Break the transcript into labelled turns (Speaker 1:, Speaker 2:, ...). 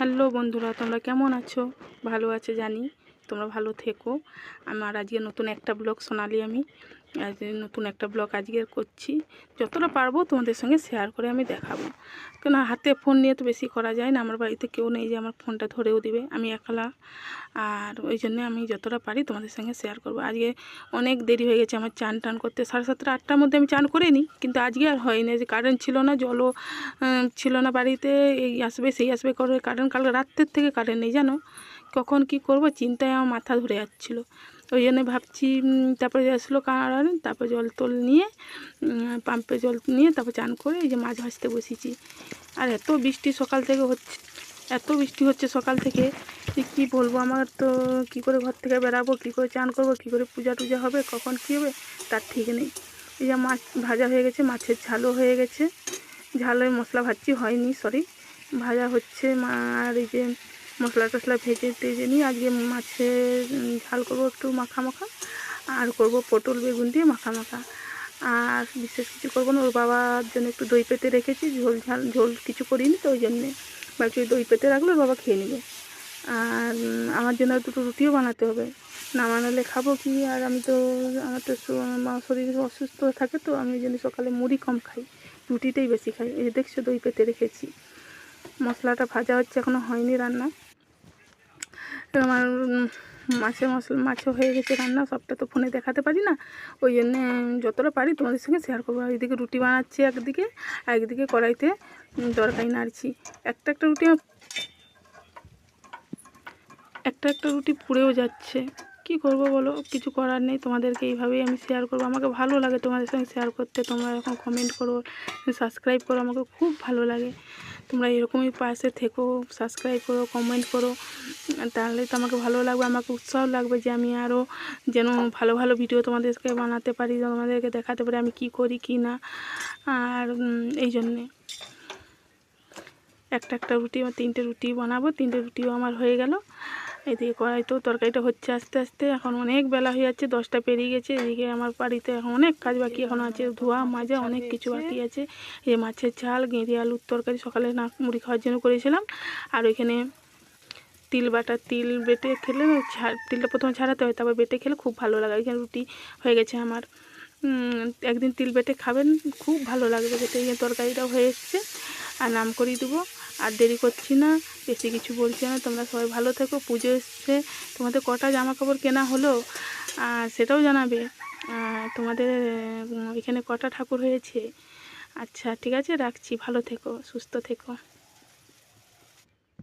Speaker 1: Hello বন্ধুরা, তোমরা কেমন আছো? ভালো আছে জানি, তোমরা ভালো থেকো। আমার আজকে নতুন একটা ব্লগ সোনালি, আমি আজ নতুন একটা ব্লগ আজকে করছি। যতটা পারবো তোমাদের সঙ্গে শেয়ার করে আমি দেখাবো, কেন হাতে ফোন নিয়ে তো বেশি করা যায় না। আমার বাড়িতে কেউ নেই যে আমার ফোনটা ধরেও দিবে, আমি একলা। আর ওই জন্য আমি যতটা পারি তোমাদের সঙ্গে শেয়ার করবো। আজকে অনেক দেরি হয়ে গেছে আমার চান টান করতে, 7:30 8টার মধ্যে আমি চান করে নিই, কিন্তু আজকে আর হয়নি। যে কারেন্ট ছিল না, জলও ছিল না বাড়িতে, এই আসবে সেই আসবে করে কারেন্ট, কালকে রাত্রের থেকে কারেন্ট নেই জানো। কখন কি করব চিন্তায় আমার মাথা ধরে যাচ্ছিল। ওই জন্য ভাবছি, তারপরে আসলো কারেন্ট, তারপরে জল টল নিয়ে পাম্পে জল নিয়ে তারপর চান করে এই যে মাছ ভাজতে বসেছি। আর এত বৃষ্টি সকাল থেকে হচ্ছে, এত বৃষ্টি হচ্ছে সকাল থেকে যে কী বলবো। আমার তো কী করে ঘর থেকে বেরাবো, কী করে চান করবো, কী করে পূজা টুজা হবে, কখন কী হবে তার ঠিক নেই। এই যে মাছ ভাজা হয়ে গেছে, মাছের ঝালও হয়ে গেছে, ঝালের মশলা ভাজছি হয়নি, সরি, ভাজা হচ্ছে। আর এই যে মশলা টশলা ভেজে টেজে নিয়ে আজকে মাছের ঝাল করবো একটু মাখা মাখা, আর করব পটল বেগুন দিয়ে মাখা মাখা। আর বিশেষ কিছু করবো না। ওর বাবার জন্য একটু দই পেতে রেখেছি, ঝোল কিছু করিনি, তো ওই জন্যে বাকি দই পেতে রাখলে ওর বাবা খেয়ে নেবে। আর আমার জন্য দুটো রুটিও বানাতে হবে, না বানালে খাবো কি। আর আমি তো, আমার তো শরীর অসুস্থ থাকে, তো আমি ওই জন্য সকালে মুড়ি কম খাই, রুটিটাই বেশি খাই। এই যে দেখছো দই পেতে রেখেছি, মশলাটা ভাজা হচ্ছে, এখনও হয়নি রান্না। আমার মাছও হয়ে গেছে রান্না, সবটা তো ফোনে দেখাতে পারি না, ওই জন্যে যতটা পারি তোমাদের সঙ্গে শেয়ার করবো। এইদিকে রুটি বানাচ্ছি একদিকে, আর একদিকে কড়াইতে তরকারি নাড়ছি। একটা রুটি পুড়েও যাচ্ছে, কি করব বলো, কিছু করার নেই। তোমাদেরকে এইভাবেই আমি শেয়ার করবো, আমাকে ভালো লাগে তোমাদের সঙ্গে শেয়ার করতে। তোমরা এখন কমেন্ট করো, সাবস্ক্রাইব করো, আমাকে খুব ভালো লাগে। তোমরা এরকমই পাশে থেকো, সাবস্ক্রাইব করো, কমেন্ট করো, তাহলে তো আমাকে ভালো লাগবে, আমাকে উৎসাহ লাগবে যে আমি আরও যেন ভালো ভালো ভিডিও তোমাদেরকে বানাতে পারি, তোমাদেরকে দেখাতে পারি আমি কি করি কি না। আর এই জন্যে একটা রুটি, আমার 3টে রুটি বানাবো, 3টে রুটিও আমার হয়ে গেল। এদিকে কড়াইতেও তরকারিটা হচ্ছে আস্তে আস্তে, এখন অনেক বেলা হয়ে যাচ্ছে, 10টা পেরিয়ে গেছে। এদিকে আমার বাড়িতে এখন অনেক কাজ বাকি এখন আছে, ধোয়া মাজা অনেক কিছু বাকি আছে। এই মাছের ঝাল, গেঁড়ি আলুর তরকারি সকালে না মুড়ি খাওয়ার জন্য করেছিলাম। আর ওইখানে তিল বেটে খেলে, তিলটা প্রথমে ছাড়াতে হয়, তারপর বেটে খেলে খুব ভালো লাগে। এখানে রুটি হয়ে গেছে আমার, একদিন তিল বেটে খাবেন, খুব ভালো লাগবে খেতে। এই তরকারিটাও হয়ে এসছে, আর নাম করিয়ে দেবো। আর দেরি করছি না, বেশি কিছু বলছি না। তোমরা সবাই ভালো থেকো। পুজো এসছে, তোমাদের কটা জামা কাপড় কেনা হলো সেটাও জানাবে। তোমাদের এখানে কটা ঠাকুর হয়েছে। আচ্ছা ঠিক আছে, রাখছি, ভালো থেকো, সুস্থ থেকো।